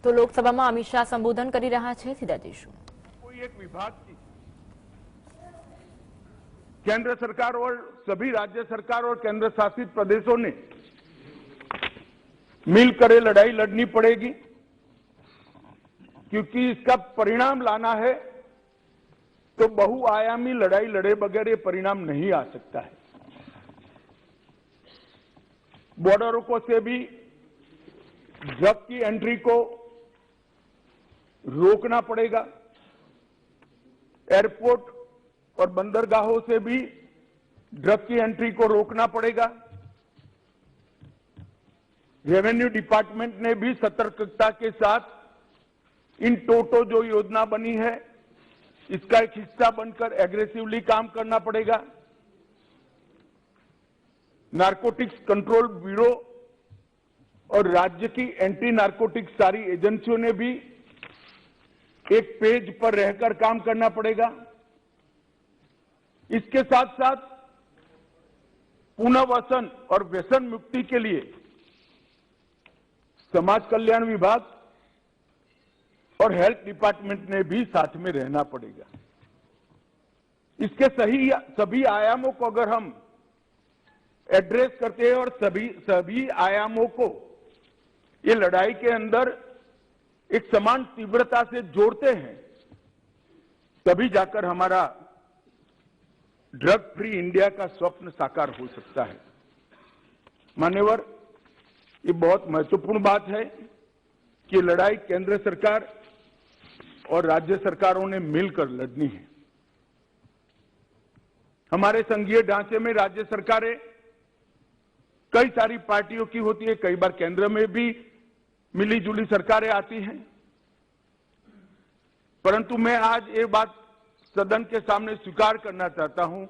તો લોકસભામાં અમિત શાહ સંબોધન કરી રહ્યા છે, સીધા જઈશું। कोई एक विभाग की केंद्र सरकार और सभी राज्य सरकार और केंद्र शासित प्रदेशों ने मिलकर ये लड़ाई लड़नी पड़ेगी, क्योंकि इसका परिणाम लाना है तो बहुआयामी लड़ाई लड़े बगैर ये परिणाम नहीं आ सकता है। बॉर्डरों को से भी ड्रग की एंट्री को रोकना पड़ेगा, एयरपोर्ट और बंदरगाहों से भी ड्रग की एंट्री को रोकना पड़ेगा। रेवेन्यू डिपार्टमेंट ने भी सतर्कता के साथ इन टोटो जो योजना बनी है इसका एक हिस्सा बनकर एग्रेसिवली काम करना पड़ेगा। नारकोटिक्स कंट्रोल ब्यूरो और राज्य की एंटी नारकोटिक्स सारी एजेंसियों ने भी एक पेज पर रहकर काम करना पड़ेगा। इसके साथ साथ पुनर्वसन और व्यसन मुक्ति के लिए समाज कल्याण विभाग और हेल्थ डिपार्टमेंट ने भी साथ में रहना पड़ेगा। इसके सभी आयामों को अगर हम एड्रेस करते हैं और सभी आयामों को ये लड़ाई के अंदर एक समान तीव्रता से जोड़ते हैं, तभी जाकर हमारा ड्रग फ्री इंडिया का स्वप्न साकार हो सकता है। मान्यवर, ये बहुत महत्वपूर्ण बात है कि लड़ाई केंद्र सरकार और राज्य सरकारों ने मिलकर लड़नी है। हमारे संघीय ढांचे में राज्य सरकारें कई सारी पार्टियों की होती है, कई बार केंद्र में भी मिली जुली सरकारें आती हैं, परंतु मैं आज ये बात सदन के सामने स्वीकार करना चाहता हूं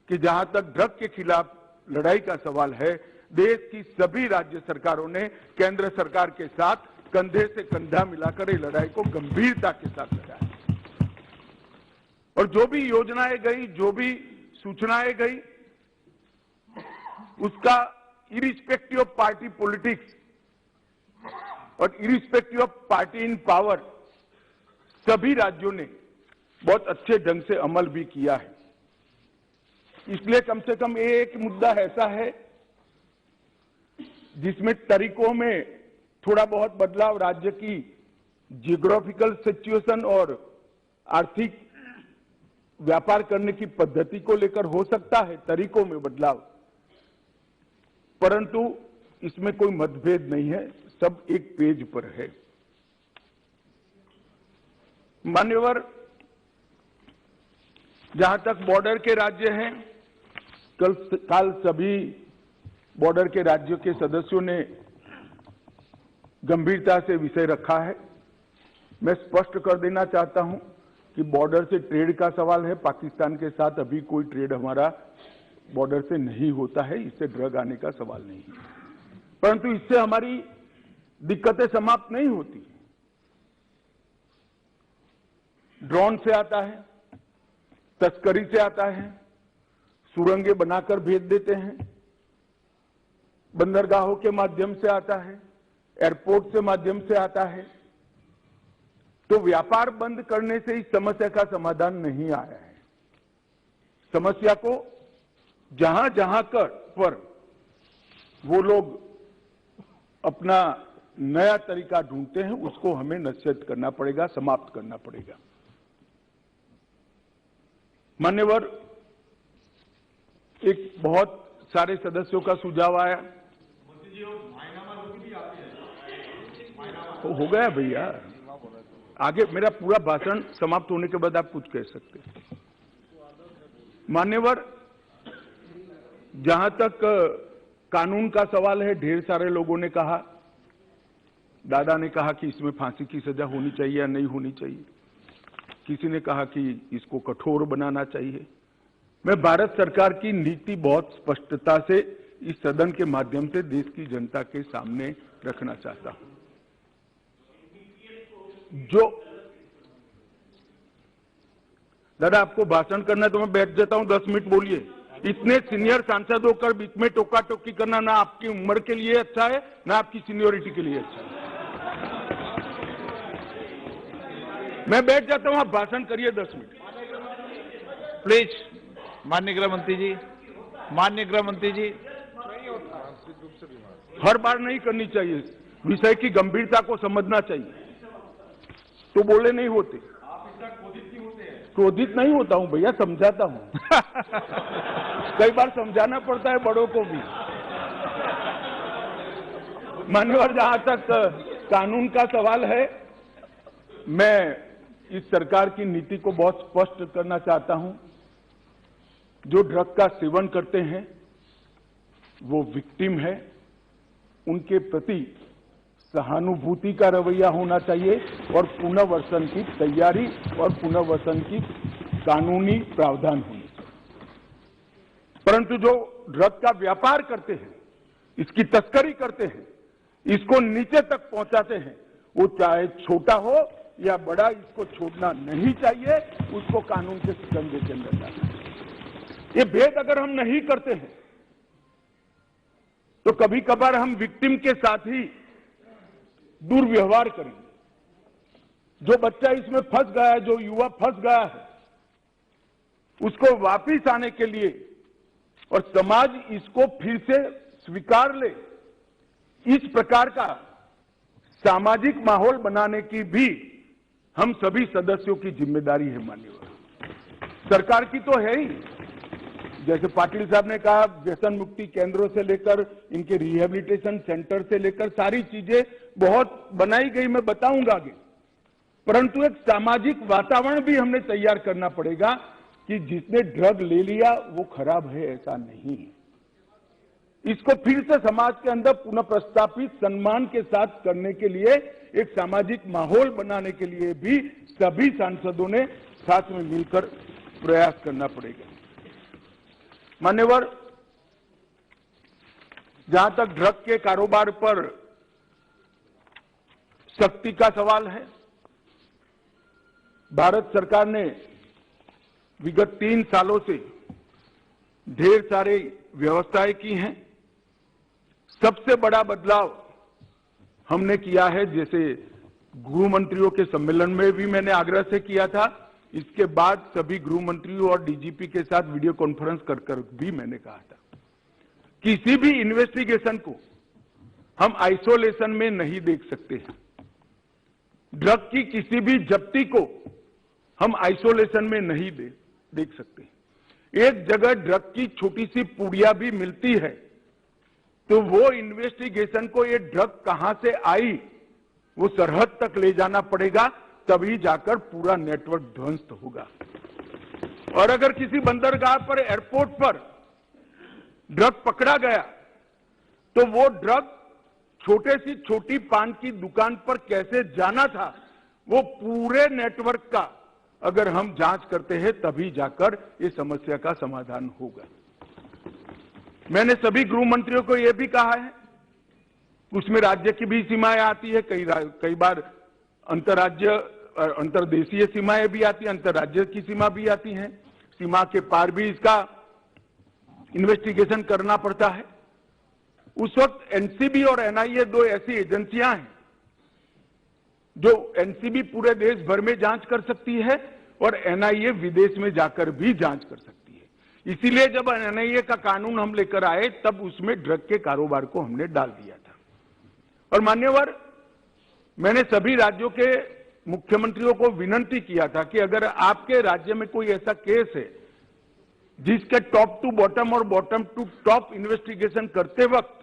कि जहां तक ड्रग के खिलाफ लड़ाई का सवाल है, देश की सभी राज्य सरकारों ने केंद्र सरकार के साथ कंधे से कंधा मिलाकर इस लड़ाई को गंभीरता के साथ लड़ा है। और जो भी योजनाएं गई, जो भी सूचनाएं गई, उसका इरिस्पेक्टिव ऑफ पार्टी पॉलिटिक्स और irrespective of party in power सभी राज्यों ने बहुत अच्छे ढंग से अमल भी किया है। इसलिए कम से कम एक मुद्दा ऐसा है जिसमें तरीकों में थोड़ा बहुत बदलाव राज्य की जियोग्राफिकल सिचुएशन और आर्थिक व्यापार करने की पद्धति को लेकर हो सकता है, तरीकों में बदलाव, परंतु इसमें कोई मतभेद नहीं है, सब एक पेज पर है। मान्यवर, जहां तक बॉर्डर के राज्य हैं, कल सभी बॉर्डर के राज्यों के सदस्यों ने गंभीरता से विषय रखा है। मैं स्पष्ट कर देना चाहता हूं कि बॉर्डर से ट्रेड का सवाल है, पाकिस्तान के साथ अभी कोई ट्रेड हमारा बॉर्डर से नहीं होता है, इससे ड्रग आने का सवाल नहीं है, परंतु इससे हमारी दिक्कतें समाप्त नहीं होती। ड्रोन से आता है, तस्करी से आता है, सुरंगें बनाकर भेज देते हैं, बंदरगाहों के माध्यम से आता है, एयरपोर्ट से माध्यम से आता है। तो व्यापार बंद करने से इस समस्या का समाधान नहीं आया है। समस्या को जहां जहां पर वो लोग अपना नया तरीका ढूंढते हैं, उसको हमें नसीहत करना पड़ेगा, समाप्त करना पड़ेगा। मान्यवर, एक बहुत सारे सदस्यों का सुझाव आया, तो हो गया भैया, आगे मेरा पूरा भाषण समाप्त होने के बाद आप कुछ कह सकते हैं। मान्यवर, जहां तक कानून का सवाल है, ढेर सारे लोगों ने कहा, दादा ने कहा कि इसमें फांसी की सजा होनी चाहिए या नहीं होनी चाहिए, किसी ने कहा कि इसको कठोर बनाना चाहिए। मैं भारत सरकार की नीति बहुत स्पष्टता से इस सदन के माध्यम से देश की जनता के सामने रखना चाहता हूं। जो दादा आपको भाषण करना है तो मैं बैठ जाता हूं, 10 मिनट बोलिए। इतने सीनियर सांसद होकर बीच में टोका टोकी करना ना आपकी उम्र के लिए अच्छा है, ना आपकी सीनियोरिटी के लिए अच्छा है। मैं बैठ जाता हूं, आप भाषण करिए 10 मिनट। प्लीज, माननीय गृह मंत्री जी, माननीय गृह मंत्री जी। हर बार नहीं करनी चाहिए, विषय की गंभीरता को समझना चाहिए, तो बोले नहीं होते। क्रोधित नहीं होता हूं भैया, समझाता हूं। कई बार समझाना पड़ता है बड़ों को भी। मान्यवर, जहां तक कानून का सवाल है, मैं इस सरकार की नीति को बहुत स्पष्ट करना चाहता हूं। जो ड्रग का सेवन करते हैं वो विक्टिम है, उनके प्रति सहानुभूति का रवैया होना चाहिए और पुनर्वसन की तैयारी और पुनर्वसन की कानूनी प्रावधान होनी चाहिए। परंतु जो ड्रग का व्यापार करते हैं, इसकी तस्करी करते हैं, इसको नीचे तक पहुंचाते हैं, वो चाहे छोटा हो या बड़ा, इसको छोड़ना नहीं चाहिए, उसको कानून के शिकंजे के अंदर डालना चाहिए। ये भेद अगर हम नहीं करते हैं तो कभी कभार हम विक्टिम के साथ ही दुर्व्यवहार करेंगे। जो बच्चा इसमें फंस गया है, जो युवा फंस गया है, उसको वापिस आने के लिए और समाज इसको फिर से स्वीकार ले, इस प्रकार का सामाजिक माहौल बनाने की भी हम सभी सदस्यों की जिम्मेदारी है। माननीय सरकार की तो है ही, जैसे पाटिल साहब ने कहा, व्यसन मुक्ति केंद्रों से लेकर इनके रिहेबिलिटेशन सेंटर से लेकर सारी चीजें बहुत बनाई गई, मैं बताऊंगा आगे। परंतु एक सामाजिक वातावरण भी हमने तैयार करना पड़ेगा कि जिसने ड्रग ले लिया वो खराब है, ऐसा नहीं। इसको फिर से समाज के अंदर पुनः प्रस्तापित सम्मान के साथ करने के लिए, एक सामाजिक माहौल बनाने के लिए भी सभी सांसदों ने साथ में मिलकर प्रयास करना पड़ेगा। मान्यवर, जहां तक ड्रग के कारोबार पर सख्ती का सवाल है, भारत सरकार ने विगत 3 सालों से ढेर सारे व्यवस्थाएं की हैं। सबसे बड़ा बदलाव हमने किया है, जैसे गृह मंत्रियों के सम्मेलन में भी मैंने आग्रह से किया था, इसके बाद सभी गृह मंत्रियों और डीजीपी के साथ वीडियो कॉन्फ्रेंस कर भी मैंने कहा था, किसी भी इन्वेस्टिगेशन को हम आइसोलेशन में नहीं देख सकते हैं। ड्रग की किसी भी जब्ती को हम आइसोलेशन में नहीं देख सकते। एक जगह ड्रग की छोटी सी पुड़िया भी मिलती है तो वो इन्वेस्टिगेशन को, ये ड्रग कहां से आई, वो सरहद तक ले जाना पड़ेगा, तभी जाकर पूरा नेटवर्क ध्वस्त होगा। और अगर किसी बंदरगाह पर, एयरपोर्ट पर ड्रग पकड़ा गया तो वो ड्रग छोटे सी छोटी पान की दुकान पर कैसे जाना था, वो पूरे नेटवर्क का अगर हम जांच करते हैं तभी जाकर इस समस्या का समाधान होगा। मैंने सभी गृह मंत्रियों को यह भी कहा है, उसमें राज्य की भी सीमाएं आती है, कई बार अंतर्राज्य अंतर्देशीय सीमाएं भी आती हैं, अंतर्राज्य की सीमा भी आती हैं, सीमा के पार भी इसका इन्वेस्टिगेशन करना पड़ता है। उस वक्त एनसीबी और एनआईए 2 ऐसी एजेंसियां हैं जो एनसीबी पूरे देश भर में जांच कर सकती है और एनआईए विदेश में जाकर भी जांच कर सकती है। इसीलिए जब एनआईए का कानून हम लेकर आए तब उसमें ड्रग के कारोबार को हमने डाल दिया था। और मान्यवर, मैंने सभी राज्यों के मुख्यमंत्रियों को विनती किया था कि अगर आपके राज्य में कोई ऐसा केस है जिसके टॉप टू बॉटम और बॉटम टू टॉप इन्वेस्टिगेशन करते वक्त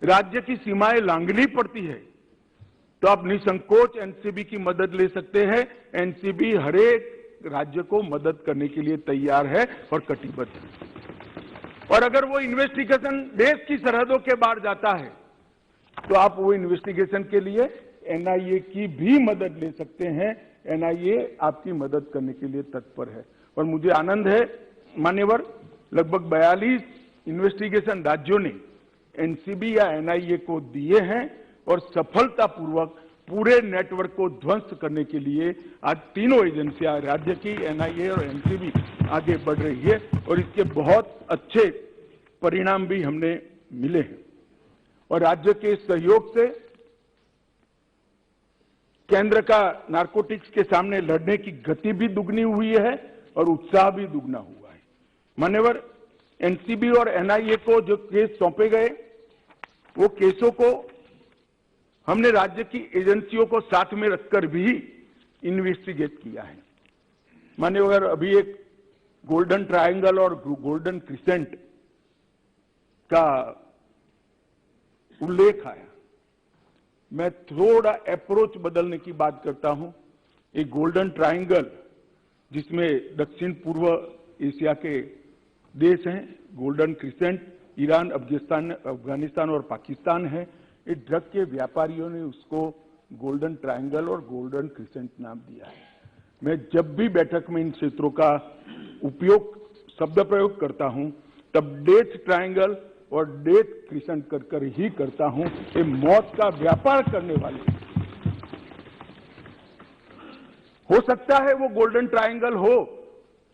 राज्य की सीमाएं लांघनी पड़ती है, तो आप निसंकोच एनसीबी की मदद ले सकते हैं। एनसीबी हर एक राज्य को मदद करने के लिए तैयार है और कटिबद्ध है। और अगर वो इन्वेस्टिगेशन देश की सरहदों के बाहर जाता है तो आप वो इन्वेस्टिगेशन के लिए एनआईए की भी मदद ले सकते हैं। एनआईए आपकी मदद करने के लिए तत्पर है। और मुझे आनंद है मान्यवर, लगभग 42 इन्वेस्टिगेशन राज्यों ने एनसीबी या एनआईए को दिए हैं और सफलतापूर्वक पूरे नेटवर्क को ध्वस्त करने के लिए आज तीनों एजेंसियां, राज्य की, एनआईए और एनसीबी आगे बढ़ रही है और इसके बहुत अच्छे परिणाम भी हमने मिले हैं। और राज्य के सहयोग से केंद्र का नारकोटिक्स के सामने लड़ने की गति भी दुगनी हुई है और उत्साह भी दुगना हुआ है। मान्यवर, एनसीबी और एनआईए को जो केस सौंपे गए, वो केसों को हमने राज्य की एजेंसियों को साथ में रखकर भी इन्वेस्टिगेट किया है। मान्यवर, अभी एक गोल्डन ट्रायंगल और गोल्डन क्रिसेंट का उल्लेख आया। मैं थोड़ा अप्रोच बदलने की बात करता हूं। एक गोल्डन ट्रायंगल जिसमें दक्षिण पूर्व एशिया के देश हैं, गोल्डन क्रिसेंट ईरान, अफगानिस्तान और पाकिस्तान है। ये ड्रग के व्यापारियों ने उसको गोल्डन ट्रायंगल और गोल्डन क्रिसेंट नाम दिया है। मैं जब भी बैठक में इन क्षेत्रों का शब्द प्रयोग करता हूं, तब डेथ ट्रायंगल और डेथ क्रिसेंट कर ही करता हूं। ये मौत का व्यापार करने वाले, हो सकता है वो गोल्डन ट्रायंगल हो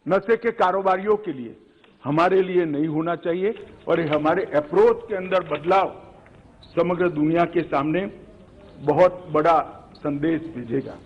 नशे के कारोबारियों के लिए, हमारे लिए नहीं होना चाहिए। और ये हमारे अप्रोच के अंदर बदलाव समग्र दुनिया के सामने बहुत बड़ा संदेश भेजेगा।